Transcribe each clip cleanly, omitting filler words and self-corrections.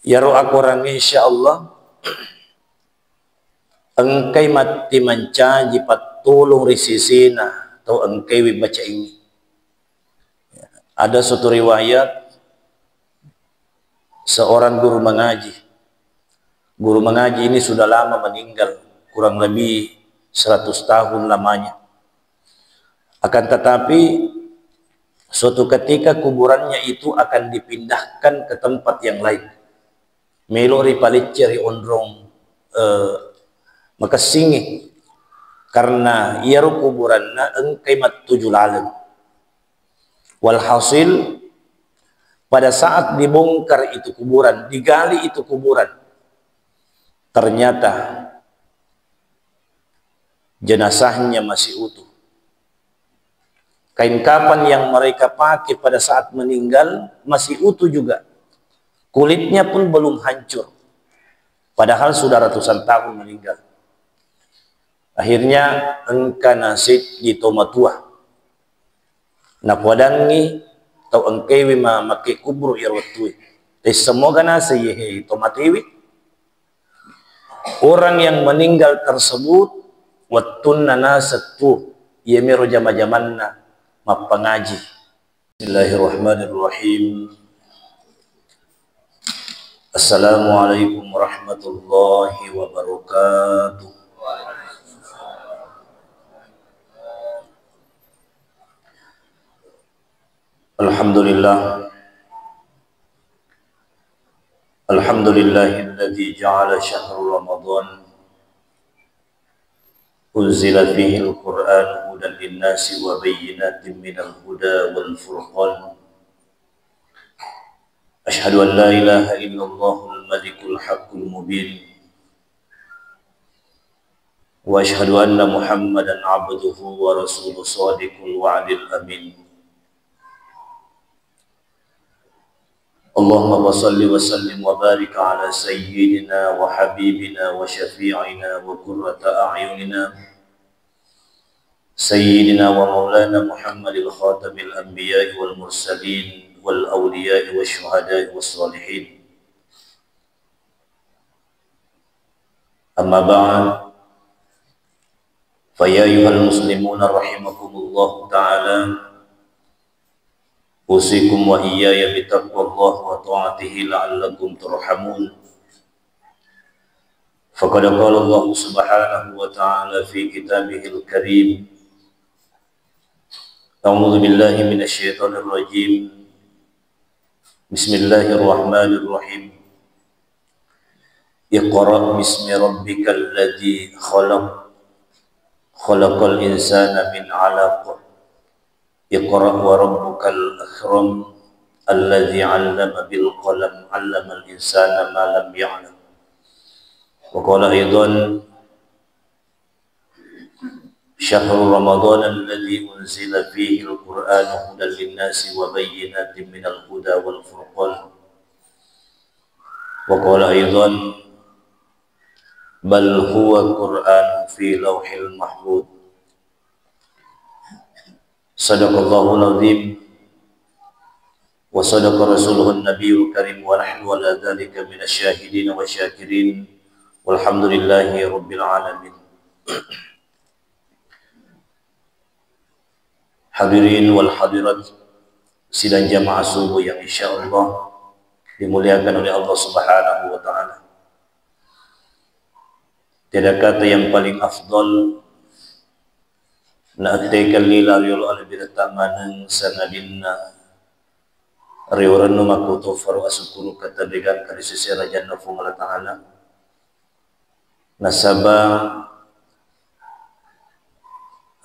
Yaro akorang insyaallah engkai mati mancaji patulung risisina atau engkai baca ini. Ada suatu riwayat seorang guru mengaji. Guru mengaji ini sudah lama meninggal, kurang lebih 100 tahun lamanya. Akan tetapi suatu ketika kuburannya itu akan dipindahkan ke tempat yang lain. Melori paliceri ondrong makasingi karena iaru kuburanna engkai mat 7 lalem. Walhasil pada saat dibongkar itu kuburan, digali itu kuburan, ternyata jenazahnya masih utuh. Kain kapan yang mereka pakai pada saat meninggal masih utuh juga. Kulitnya pun belum hancur. Padahal sudah ratusan tahun meninggal. Akhirnya engka nasid di tomatua. Nakwadangi tau engkewi ma make kubur irwatui. Semoga nasi yehe tomatiwi. Orang yang meninggal tersebut wattun nasatu yemiru jama-jamanna mapangaji. Bismillahirrahmanirrahim. Assalamualaikum warahmatullahi wabarakatuh. Alhamdulillah. Alhamdulillahilladzi ja'ala syahrul Ramadan unzila fihi al-Qur'an hudan lin-nasi wa bayyinatin minal huda wal furqan. Ashhadu an la ilaha illallahul malikul haqqul mubin. Wa ashhadu anna Muhammadan abduhu wa rasuluhu shadiqul wa'dil amin. Allahumma salli wa sallim wa barik ala sayyidina wa habibina wa syafi'ina wa qurrata a'yunina sayyidina wa maulana Muhammadil khatamil anbiya'i wal mursalin wal awliya'i wa syuhada'i wa salihin. Amma ba'd, fa ya ayyuhal muslimuna rahimakumullah ta'ala, usikum wa iyaya bitaqwallah wa ta'atihi la'allakum turhamun. Faqad qala Allah subhanahu wa ta'ala fi kitabihil karim. A'udzu billahi minasy syaithanir rajim. Bismillahirrahmanirrahim. Iqra bismi rabbikal ladzi khalaq. Khalaqal insana min 'alaq. Iqra wa rabbukal akram alladzi 'allama bil qalam 'allamal insana ma lam ya'lam. Wa qala aidan syahrul ramadan alladzi unzila fihi al-Qur'an hudan lin-nasi wa bayyinatin minal huda wal furqan. Wa qala aidan bal huwa Qur'an fi lawhil mahfuz. Sadaqallahul azim wa sadaqa rasuluhun nabiyul karim wa nahnu ala dzalika minasyahidin wa syakirin walhamdulillahi rabbil alamin. Hadirin wal hadirat sidang jamaah subuh yang insyaallah dimuliakan oleh Allah Subhanahu wa taala. Tiada kata yang paling afdal na'ataikan lila riul albirata manang sanadinna riurannu makutu faru asukuru kata degan kari sisi rajan nafung Allah ta'ala nasaba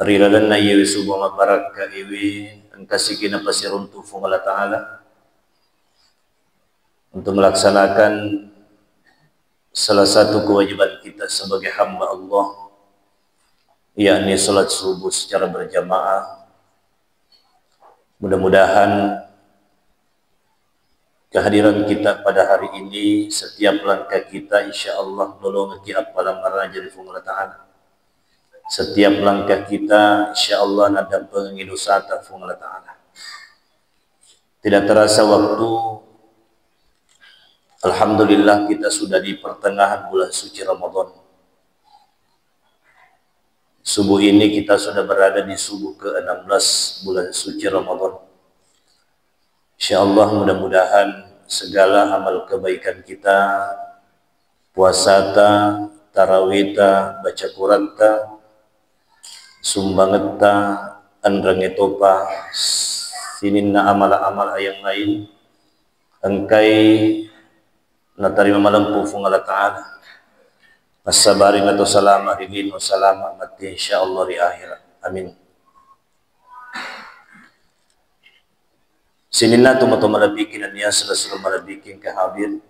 riladan na iwi subuh mabarak ka iwi angkasikin na pasiruntu fung Allah ta'ala untuk melaksanakan salah satu kewajiban kita sebagai hamba Allah, yakni salat subuh secara berjamaah. Mudah-mudahan kehadiran kita pada hari ini, setiap langkah kita insyaallah nolong kita pada maraja di Allah Ta'ala. Setiap langkah kita insyaallah nada pengidusata Allah Ta'ala. Tidak terasa waktu Alhamdulillah kita sudah di pertengahan bulan suci Ramadan. Subuh ini kita sudah berada di subuh ke-16 bulan suci Ramadan. InsyaAllah mudah-mudahan segala amal kebaikan kita, puasata, tarawita, baca Qur'anta, sumbangeta, anrangetopa, sininna amal-amal yang lain, engkai natarima malampu fung Allah Ta'ala. As-sabarin atau salamah rilin wa salamah mati insyaAllah di akhirat. Amin. Sinina tumato malabikin niya sila malabikin kahadir.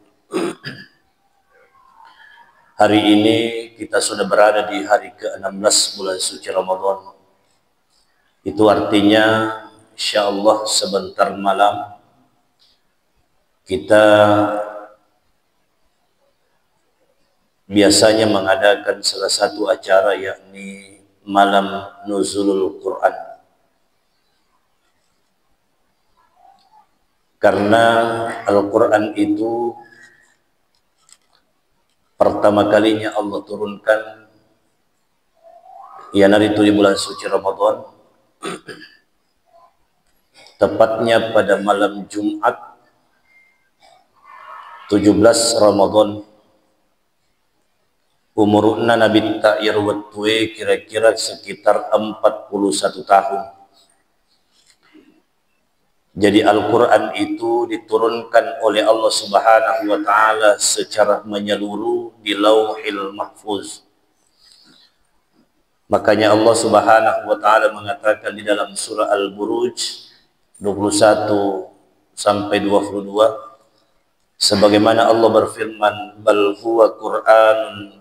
Hari ini kita sudah berada di hari ke-16 bulan suci Ramadan. Itu artinya insyaallah sebentar malam kita biasanya mengadakan salah satu acara, yakni malam nuzulul Quran. Karena Al-Quran itu pertama kalinya Allah turunkan itu di bulan suci Ramadan, tepatnya pada malam Jumat 17 Ramadan. Umurna Nabi Ta'ir Watwe kira-kira sekitar 41 tahun. Jadi Al-Quran itu diturunkan oleh Allah Subhanahu wa Ta'ala secara menyeluruh di Lauhil Mahfuz. Makanya Allah Subhanahu wa Ta'ala mengatakan di dalam surah Al-Buruj 21 sampai 22, sebagaimana Allah berfirman, bal huwa Qur'anun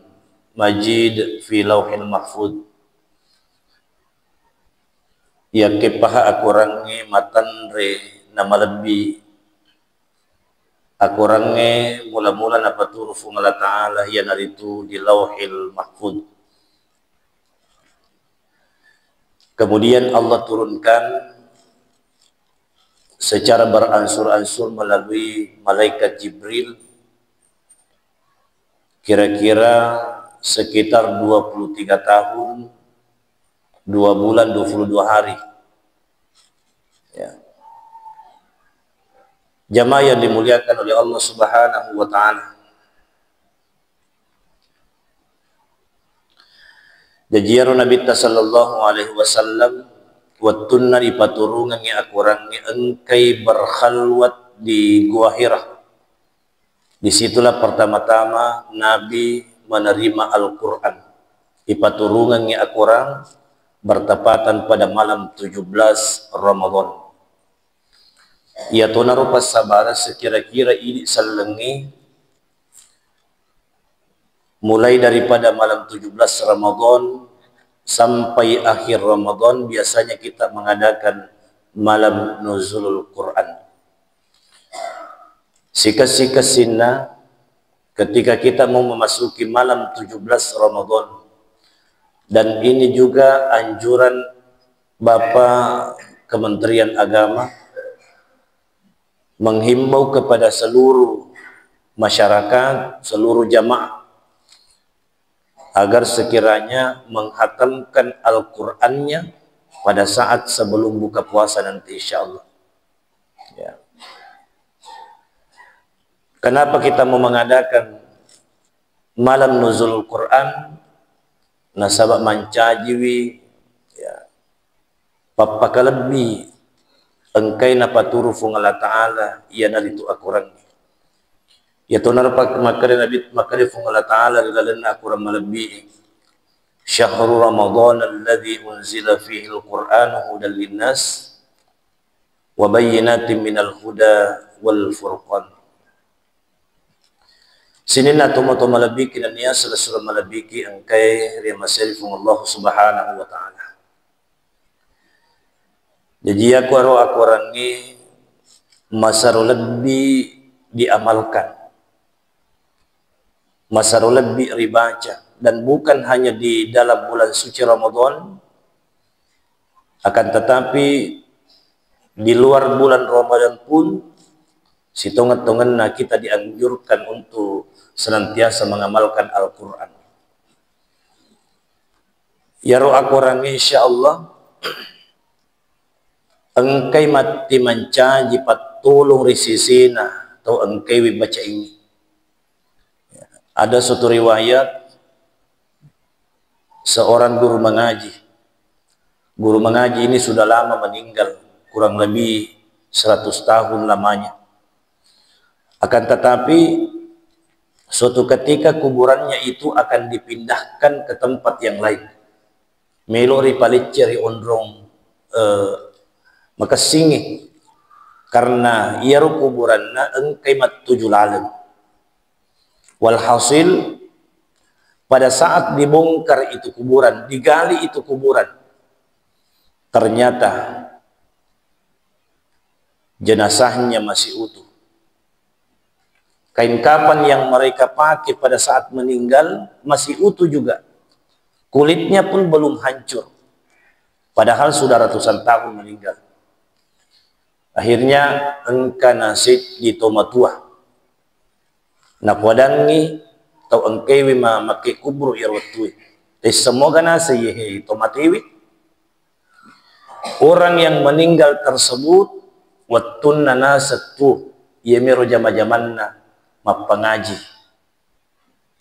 Majid fi Lauhil Mahfuz. Ya kepaha akurange matanre nama lebih akurange mula-mula napaturu fung Allah Ta'ala ya naritu di Lauhil Mahfuz. Kemudian Allah turunkan secara beransur-ansur melalui malaikat Jibril, kira-kira sekitar 23 tahun 2 bulan 22 hari ya. Jamaah yang dimuliakan oleh Allah Subhanahu wa Ta'ala, jajiaru Nabi sallallahu alaihi wasallam wattunna ipaturungan ni akurang ni engkai berkhalwat di Gua Hira. Disitulah pertama-tama Nabi menerima Al-Quran. Ipaturungan ni akurang bertepatan pada malam 17 Ramadan. Ia tunaru pas sabara sekira-kira ini selengi mulai daripada malam 17 Ramadan sampai akhir Ramadan biasanya kita mengadakan malam nuzulul Quran. Sikas-sikasina ketika kita mau memasuki malam 17 Ramadan, dan ini juga anjuran Bapak Kementerian Agama menghimbau kepada seluruh masyarakat, seluruh jamaah agar sekiranya menghatamkan Al-Qur'annya pada saat sebelum buka puasa nanti insyaallah. Ya. Kenapa kita mau mengadakan malam nuzul Quran? Nasabak mancajiwi ya papakalabi engkai napaturu fung Allah Ta'ala ia nalitu akuran ya tonar pak makare nabi makare fung Allah Ta'ala dalalna akuran malabi syahrul Ramadan alladzi unzila fihi al-Qur'an hudan linnas wa bayyinatin minal huda wal furqan. Sinina tumato malabiki na niya sila malabiki ang kay riyamasirifong Allah Subhanahu wa Ta'ala. Jadi aku orang ni masarulad diamalkan, masarulad ribaca, dan bukan hanya di dalam bulan suci Ramadan, akan tetapi di luar bulan Ramadan pun Situngat-tungan na kita dianjurkan untuk senantiasa mengamalkan Al-Quran. Ya roh akuran insyaallah engkai mati mancaji patulong risisina atau engkai baca ini. Ada suatu riwayat seorang guru mengaji. Guru mengaji ini sudah lama meninggal, kurang lebih 100 tahun lamanya. Akan tetapi suatu ketika kuburannya itu akan dipindahkan ke tempat yang lain. Melori paliceri ondrong makasingi karena ia kuburanna engkai mat 7 lalem. Walhasil pada saat dibongkar itu kuburan, digali itu kuburan, ternyata jenazahnya masih utuh. Kain kapan yang mereka pakai pada saat meninggal masih utuh juga. Kulitnya pun belum hancur. Padahal sudah ratusan tahun meninggal. Akhirnya engka nasid di tomatua. Nakwadangi tau engkewi maki kubur irwatui. Tapi semoga nasa yehe tomatiwi. Orang yang meninggal tersebut watun nanasatu yemiro jama-jamanna mapangaji.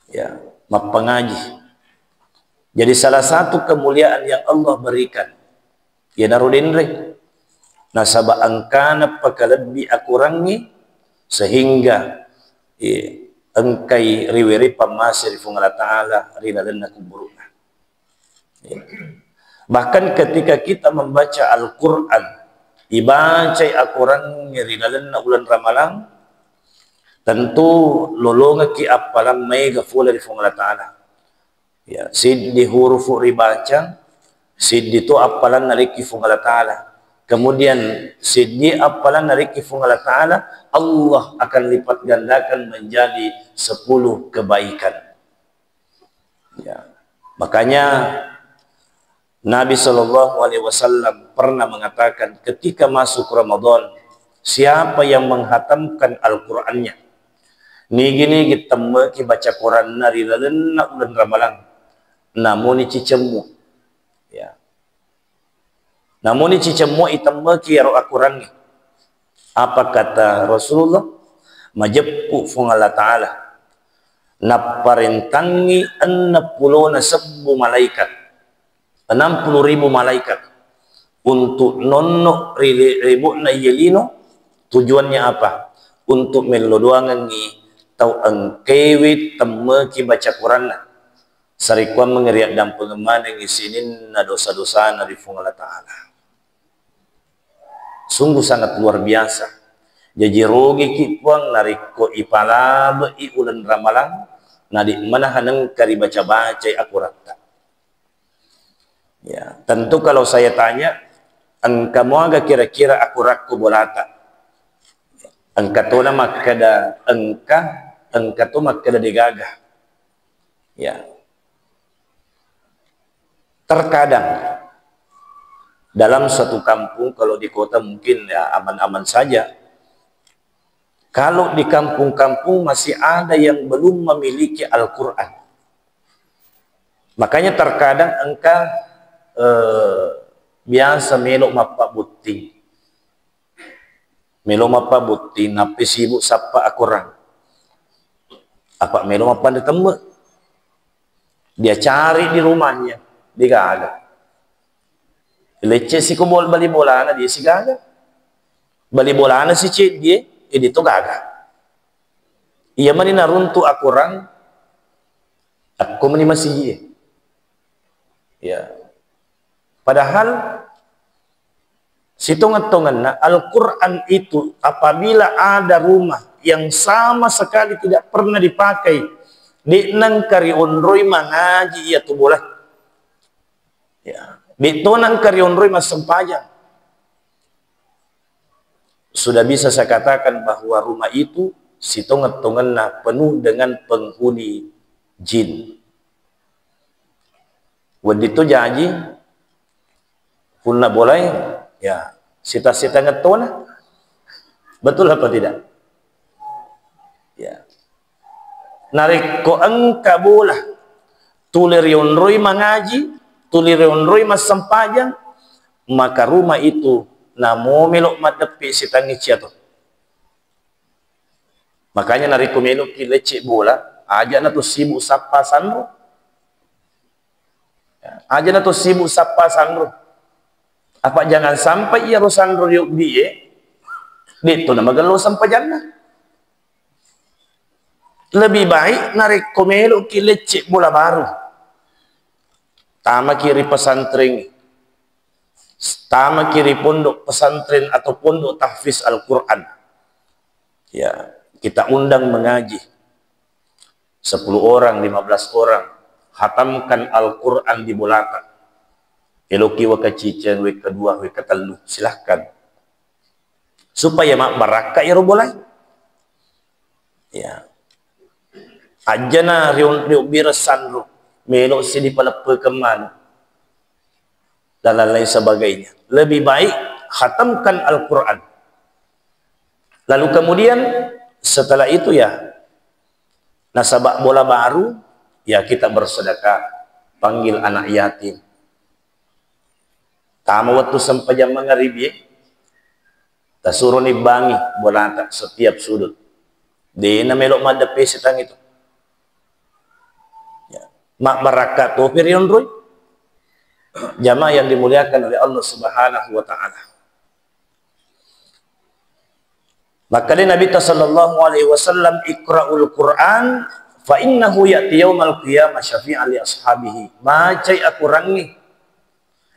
Ya, mapangaji. Jadi salah satu kemuliaan yang Allah berikan ya narudinre nasaba angkana pakalebi akurangi sehingga engkai riwiri pamasir fungala ta'ala rinalanna kuburuna. Ya. Bahkan ketika kita membaca Al-Quran dibaca akuran rinalanna ulan ramalang tentu lolonga ki apalan mega fula di fungala ta'ala. Ya, siddi huruf ribaca, siddi itu apalan nariki fungala ta'ala. Kemudian siddi apalan nariki fungala ta'ala, Allah akan lipat gandakan menjadi 10 kebaikan. Ya. Makanya Nabi SAW pernah mengatakan ketika masuk Ramadan, siapa yang menghatamkan Al-Qur'annya nigi kita meki baca Quran nari lalena ulan ramalang namun cicemu ya namun cicemu itam meki ro Al-Quran. Apa kata Rasulullah? Majapku fungala ta'ala naparentangi 60 malaikat 60.000 malaikat untuk nonno ribu na yelino. Tujuannya apa? Untuk melodoangi tau engkewi temeki baca Quran sarikuan mengeriak dan pengeman yang isinin na dosa-dosa na di fungala ta'ala. Sungguh sangat luar biasa. Jadi rogi kipuang nariko ipalab i ulan ramalang na di mana haneng kari baca-baca akurat. Ya, tentu kalau saya tanya engka moaga kira-kira akuratku bolata. Engka tona makada engka tu makada digagah. Ya. Terkadang dalam satu kampung, kalau di kota mungkin ya aman-aman saja. Kalau di kampung-kampung masih ada yang belum memiliki Al-Quran. Makanya terkadang engka biasa melok mapa buti. Melok mapa buti napi sibuk sapa Al-Quran. Apa melok mapa ditemu? Dia cari di rumahnya, dia gagal. Lecce si kubol bali bolana dia si gagal. Bali bolana si cik dia, itu gagal. Ia mani naruntu Al-Quran, aku mani masih dia. Ya. Padahal situngan-tungan na Al-Quran itu apabila ada rumah yang sama sekali tidak pernah dipakai di nang kari onroi mangaji ia tu boleh. Ya. Di tonang kari onroi masempajang. Sudah bisa saya katakan bahwa rumah itu situngan-tungan na penuh dengan penghuni jin. Wadito janji punna boleh ya sita-sita ngetona. Betul apa tidak? narik ko engka bola tulir yonroi mengaji, tulir yonroi masempajang, maka rumah itu namo melok madepi si tangis to. Makanya narik ko melok ki lecek bola, aja na to sibuk sapa sanro. Aja na to sibuk sapa sanro. Apa jangan sampai ia rosandro yuk biye, dito na magalo sampajana. Lebih baik narik komelo ki lecek bola baru. Tama kiri pesantren, tama kiri pondok pesantren atau pondok tahfiz Al-Quran. Ya, kita undang mengaji. 10 orang, 15 orang, hatamkan Al-Quran di Bolaka. Eloki wa kacicen, wa kedua, wa ketalu, silahkan. Supaya mak baraka ya robolai. Ya. Aja na riun birasan ro melok sini palepe keman dan lain sebagainya. Lebih baik khatamkan Al-Quran. Lalu kemudian setelah itu ya nasabak bola baru ya kita bersedekah, panggil anak yatim. Tamu waktu sampai jam maghribi ta suruh ni bangi bola tak setiap sudut. Di na melok madepe setang itu. Mak barakat to pirion roy jamaah yang dimuliakan oleh Allah Subhanahu wa taala. Maka Nabi sallallahu alaihi wasallam iqra'ul Quran fa innahu ya'ti yaumal qiyamah syafi'an li ashabihi. Macai akurangi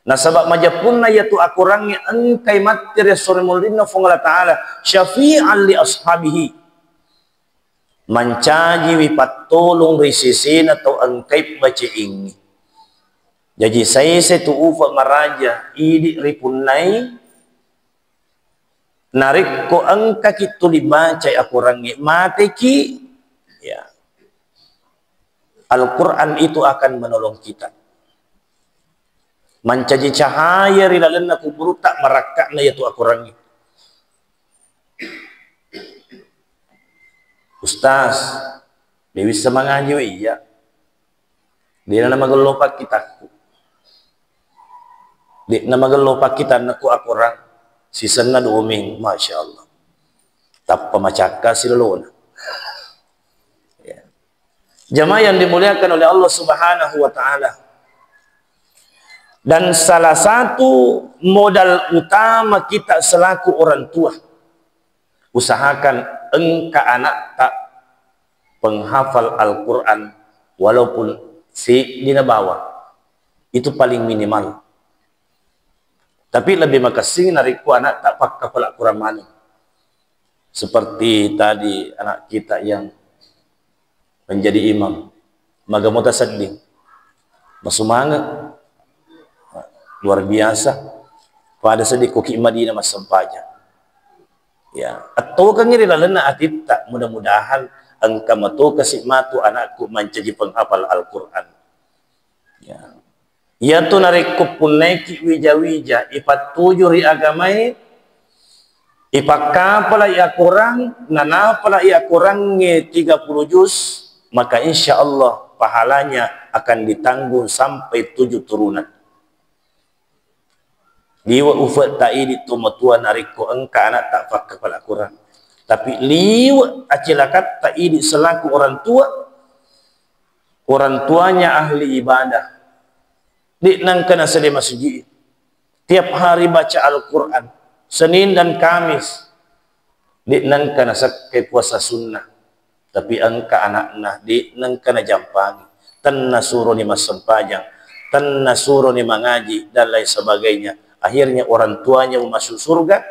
nasabak majapunna yatu akurangi engkai matir surmulina fungala taala syafi'an li ashabihi. Mancaji wipat tolong risisin atau engkai baca ini. Jadi saya tu ufa maraja idi ripunai narik ko engka kitu dibaca aku rangi mate ki ya. Al-Quran itu akan menolong kita. Mancaji cahaya rilalenna kuburu tak merakakna yaitu aku rangi. Ustaz, dia bisa mengaji, iya. Dia nama gelopak kita. Dia nama gelopak kita naku akuran. Season na dooming, masya Allah. Tapa macaka silolona. Ya. Jamaah yang dimuliakan oleh Allah Subhanahu wa taala. Dan salah satu modal utama kita selaku orang tua, usahakan engka anak tak penghafal Al-Quran walaupun si dina bawah itu paling minimal. Tapi lebih makasih nariku anak tak penghafal Al-Quran mana. Seperti tadi anak kita yang menjadi imam magamota sedih masumangat luar biasa pada sedih koki Madinah mas sempajang. Ya, atau kan ngiri lalena atit tak mudah-mudahan engkau matu kasih matu anakku mencaji penghafal Al-Quran. Ya, ia tu narik kupunaiki wija-wija ipat tujuh ri agamai ipakapala ia kurang nanapala ia kurang 30 juz maka insya Allah pahalanya akan ditanggung sampai 7 turunan. Liwa ufat ta'idi tumatua nariko engka anak tak fakir kepala Quran. Tapi liwa acilakat ta'idi selaku orang tuanya ahli ibadah. Diknang kena sedih masjid. Tiap hari baca Al-Quran. Senin dan Kamis. Diknang kena sakai puasa sunnah. Tapi engka anakna diknang kena jampangi. Tanna suruh ni masempajang. Tanna suruh ni mengaji dan lain sebagainya. Akhirnya orang tuanya masuk surga,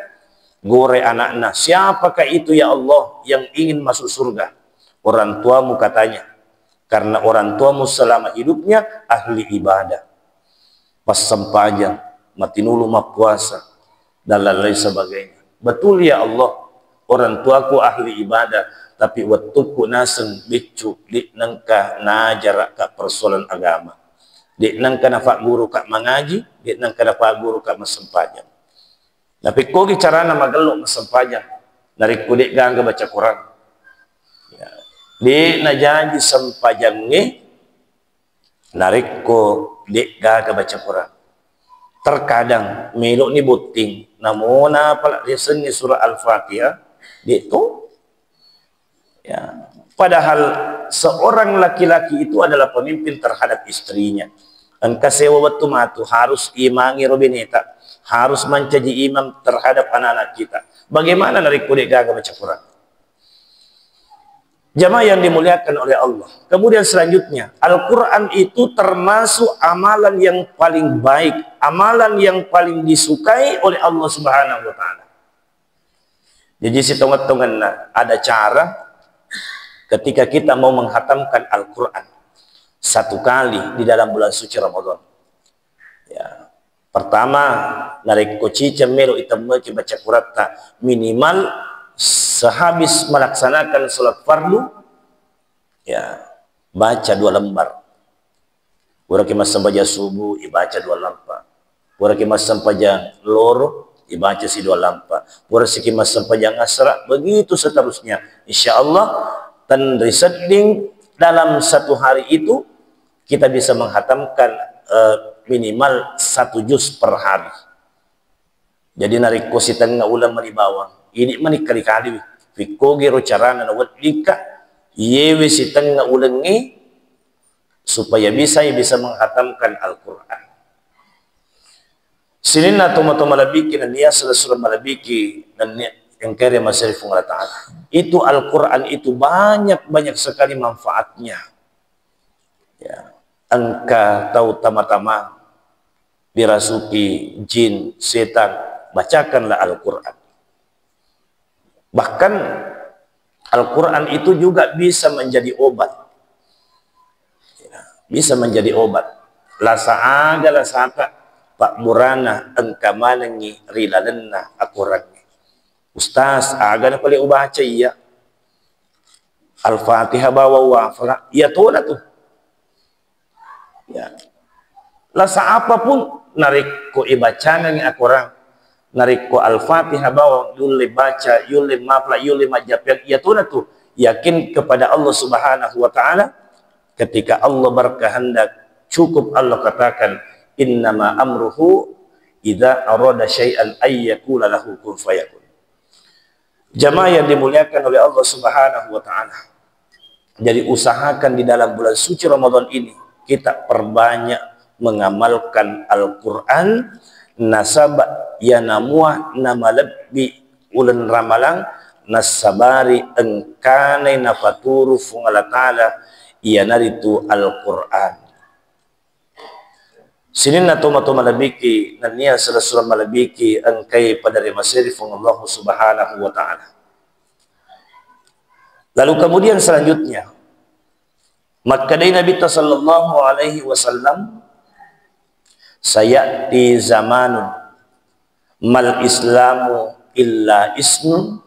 gore anaknya. Siapakah itu ya Allah yang ingin masuk surga? Orang tuamu katanya. Karena orang tuamu selama hidupnya ahli ibadah. Pas sempajang, mati nulu puasa, dan lain sebagainya. Betul ya Allah, orang tuaku ahli ibadah, tapi waktuku naseng bicu, di nengkah najarak ke persoalan agama. Di nang kana pak guru kak mengaji, di nang kana pak guru kak masempajang. Tapi kogi cara nama gelok masempajang dari kudik gangga baca Quran. Ya. Di na janji sampajangi narik ko di gaga baca Quran. Terkadang melok ni buting namun pala listen ni surah Al-Fatihah di itu ya. Padahal seorang laki-laki itu adalah pemimpin terhadap istrinya. Engkau sewa waktu matu harus imangi robineta, harus mencaji imam terhadap anak-anak kita. Bagaimana narik ko di gaga baca Quran? Jamaah yang dimuliakan oleh Allah. Kemudian selanjutnya, Al-Quran itu termasuk amalan yang paling baik, amalan yang paling disukai oleh Allah Subhanahu wa Ta'ala. Jadi setengah-tengah ada cara ketika kita mau menghatamkan Al-Quran satu kali di dalam bulan suci Ramadan. Ya. Pertama, narik koci cemelo itam baca Quran minimal sehabis melaksanakan sholat fardu, ya baca 2 lembar. Orang kemas sampaja subuh, ibaca 2 lembar. Orang kemas sampaja loro, ibaca si 2 lembar. Orang kemas sampaja ngasra, begitu seterusnya. Insya Allah, tan risetting dalam satu hari itu kita bisa menghatamkan minimal 1 juz per hari. Jadi narik kosi tengah ulang malibawang. Ini manik kali-kali fiko gero carana na wadika yewe si tengah ulengi supaya bisa menghatamkan Al-Quran. Sinin na tomato malabiki na niya surah malabiki na yang kaya masarifung Allah Ta'ala. Itu Al-Quran itu banyak sekali manfaatnya. Ya. Engkau tahu tama-tama dirasuki jin, setan, bacakanlah Al-Quran. Bahkan Al-Quran itu juga bisa menjadi obat. Ya, bisa menjadi obat. Lasa aga lasata Pak Murana engka manengi rilalenna Al-Quran. Ustaz, aga na pali ubaca iya. Al-Fatihah bawa wafala. Ya tola tuh. Ya. Lasa apapun narik ko ibacana ni Al-Quran. Narik ko Al-Fatihah bawa yule baca yule mafla yule majapel ya tuh yakin kepada Allah Subhanahu wa Ta'ala. Ketika Allah berkehendak cukup Allah katakan innama amruhu idza arada syai'an ay yaqula lahu kun fayakun. Jamaah yang dimuliakan oleh Allah Subhanahu wa Ta'ala, jadi usahakan di dalam bulan suci Ramadan ini kita perbanyak mengamalkan Al-Quran. Nasabak ya namuah nama lebih ulen ramalang nasabari engkane nafaturu fungala ta'ala iya naritu Al-Quran. Sinin na tomato malabiki na niya surah malabiki engkay padari masiri fung Allah Subhanahu wa Ta'ala. Lalu kemudian selanjutnya makadai Nabi sallallahu alaihi wasallam sayati zamanun mal islamu illa ismun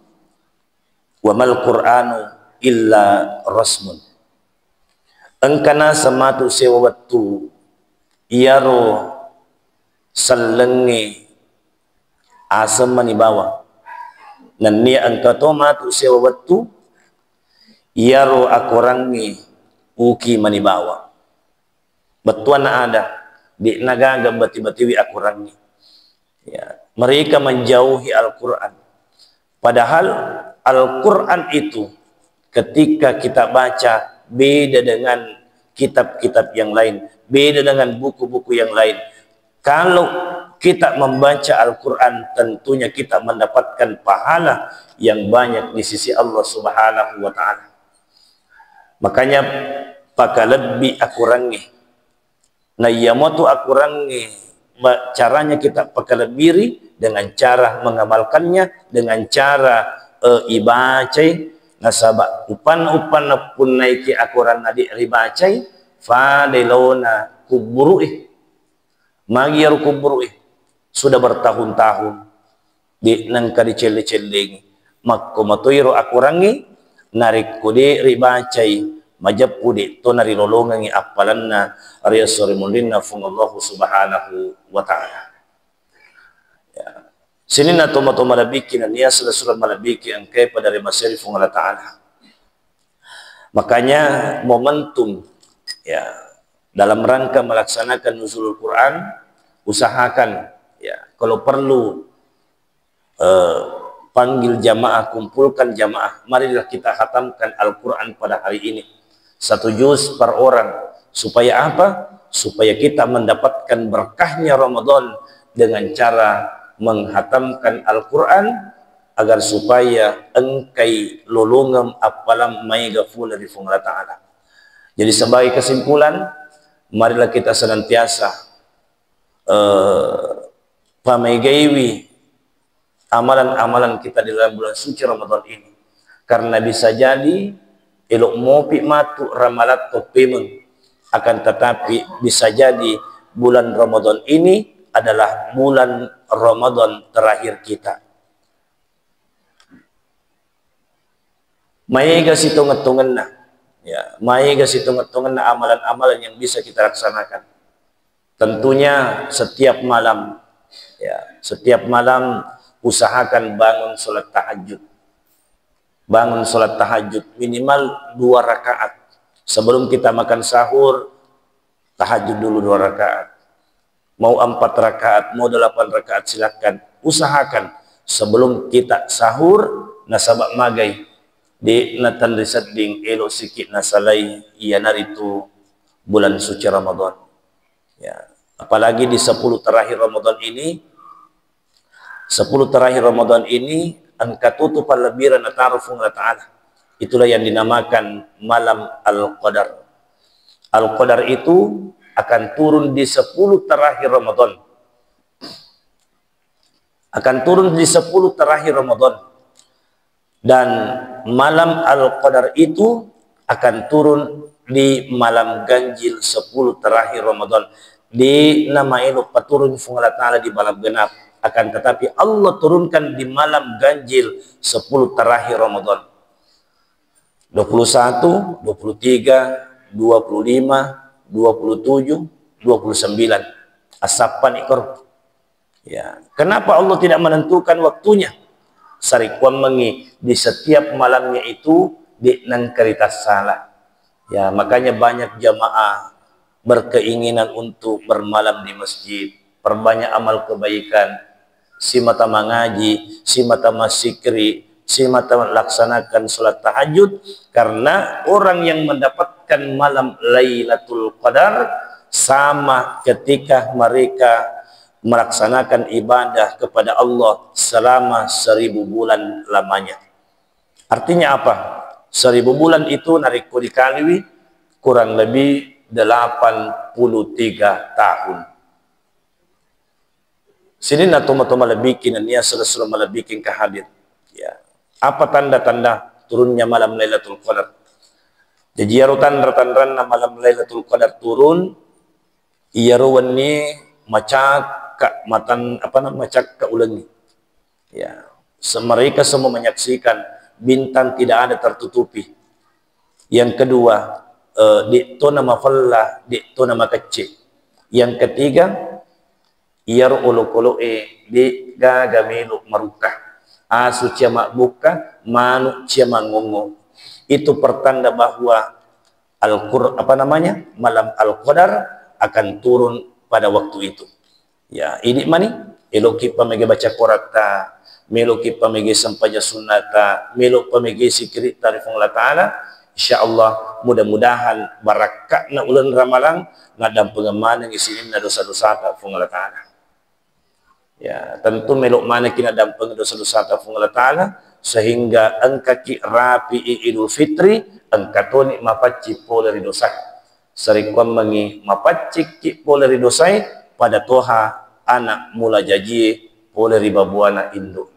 wa mal qur'anu illa rasmun. Engkana samatu sewatu iaro salengi asam manibawa nan niya engka tomatu sewatu iaro akurangi uki manibawa. Betuan ada di nagaga bati-batiwi Al-Quran. Ya, mereka menjauhi Al-Quran. Padahal Al-Quran itu ketika kita baca beda dengan kitab-kitab yang lain, beda dengan buku-buku yang lain. Kalau kita membaca Al-Quran tentunya kita mendapatkan pahala yang banyak di sisi Allah Subhanahu wa Ta'ala. Makanya pakalebbi akurangi na yamotu akurangi caranya kita pakalebiri dengan cara mengamalkannya, dengan cara ibacai nasaba upan pun naiki akuran nadi ribacai fadelona kuburuih magiar kuburuih sudah bertahun-tahun di nangka dicele-celengi makko matoiro akurangi narik kode ribacai majapudi to nari lolongangi apalanna arya sorimulinna fungallahu Subhanahu wa Ta'ala. Ya. Sinina tomato malabiki na niya surah malabiki ang kay pada remaseri fungallah Ta'ala. Makanya momentum ya dalam rangka melaksanakan nuzulul Quran, usahakan ya kalau perlu panggil jamaah, kumpulkan jamaah, marilah kita khatamkan Al-Quran pada hari ini 1 juz per orang. Supaya apa? Supaya kita mendapatkan berkahnya Ramadan dengan cara menghatamkan Al-Quran, agar supaya engkai lolongam apalam mai gaful dari Allah Ta'ala. Jadi sebagai kesimpulan, marilah kita senantiasa pamegaiwi amalan-amalan kita di dalam bulan suci Ramadan ini. Karena bisa jadi elok mopi matu ramalat topemeng, akan tetapi bisa jadi bulan Ramadan ini adalah bulan Ramadan terakhir kita. Maiga situngan-tungan ya, maiga situngan-tungan amalan-amalan yang bisa kita laksanakan. Tentunya setiap malam ya, setiap malam usahakan bangun sholat tahajud. Bangun sholat tahajud minimal 2 rakaat. Sebelum kita makan sahur, tahajud dulu 2 rakaat. Mau 4 rakaat, mau 8 rakaat, silakan. Usahakan sebelum kita sahur, nasabak magai di natan risading elo sikit nasalai iya naritu bulan suci Ramadan. Ya, apalagi di 10 terakhir Ramadan ini, 10 terakhir Ramadan ini angkatutu palabira natarufung Allah Ta'ala. Itulah yang dinamakan malam Al-Qadar. Al-Qadar itu akan turun di 10 terakhir Ramadan. Akan turun di 10 terakhir Ramadan. Dan malam Al-Qadar itu akan turun di malam ganjil 10 terakhir Ramadan. Di nama itu paturun fung Allah Ta'ala di malam genap. Akan tetapi Allah turunkan di malam ganjil 10 terakhir Ramadan. 21, 23, 25, 27, 29. Asapan ikor. Ya. Kenapa Allah tidak menentukan waktunya? Sarikuan mengi di setiap malamnya itu di nangkaritas salah. Ya, makanya banyak jamaah berkeinginan untuk bermalam di masjid, perbanyak amal kebaikan, si mata mengaji, si mata masikri, si mata melaksanakan sholat tahajud, karena orang yang mendapatkan malam Lailatul Qadar sama ketika mereka melaksanakan ibadah kepada Allah selama 1000 bulan lamanya. Artinya apa? 1000 bulan itu nariko dikaliwi kurang lebih 83 tahun. Sini na tuma-tuma labikin niya sura-sura malabikin kahadir. Ya. Apa tanda-tanda turunnya malam Lailatul Qadar? Jadi tanda-tanda na malam Lailatul Qadar turun, iyaruan ni macak matan apa namanya macak ka ulangi. Ya, mereka semua menyaksikan bintang tidak ada tertutupi. Yang kedua, di nama falla, di nama kecil. Yang ketiga, yarulukulu'e di gagamilu marukah. Asu cia makbuka, manu cia mangungu. Itu pertanda bahwa malam Al-Qadar akan turun pada waktu itu. Ya, ini mani eloki pamege baca korata, meloki pamege sampaja sunnata, melok pamege sikri tarif Allah Ta'ala. Insyaallah mudah-mudahan barakatna ulan ramalang ngadam pengemana ngisinin na dosa-dosa ka fung Allah Ta'ala. Ya, tentu melok mana kina dampeng dosa-dosa ka fung Allah Ta'ala sehingga angkaki rapi Idul Fitri angkatoni mapaci poleri dosa. Sarikuan mengi mapaci ki poleri dosa pada toha anak mula jaji oleh riba buana induk.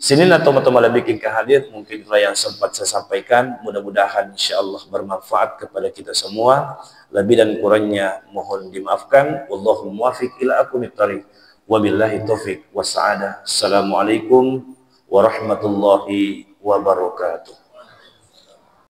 Sini na teman-teman lebih hadir, mungkin itulah yang sempat saya sampaikan. Mudah-mudahan insyaallah bermanfaat kepada kita semua. Lebih dan kurangnya mohon dimaafkan. Wallahu muwaffiq ila aqwamit thariq. Wabillahi taufiq was sa'adah. Assalamualaikum warahmatullahi wabarakatuh.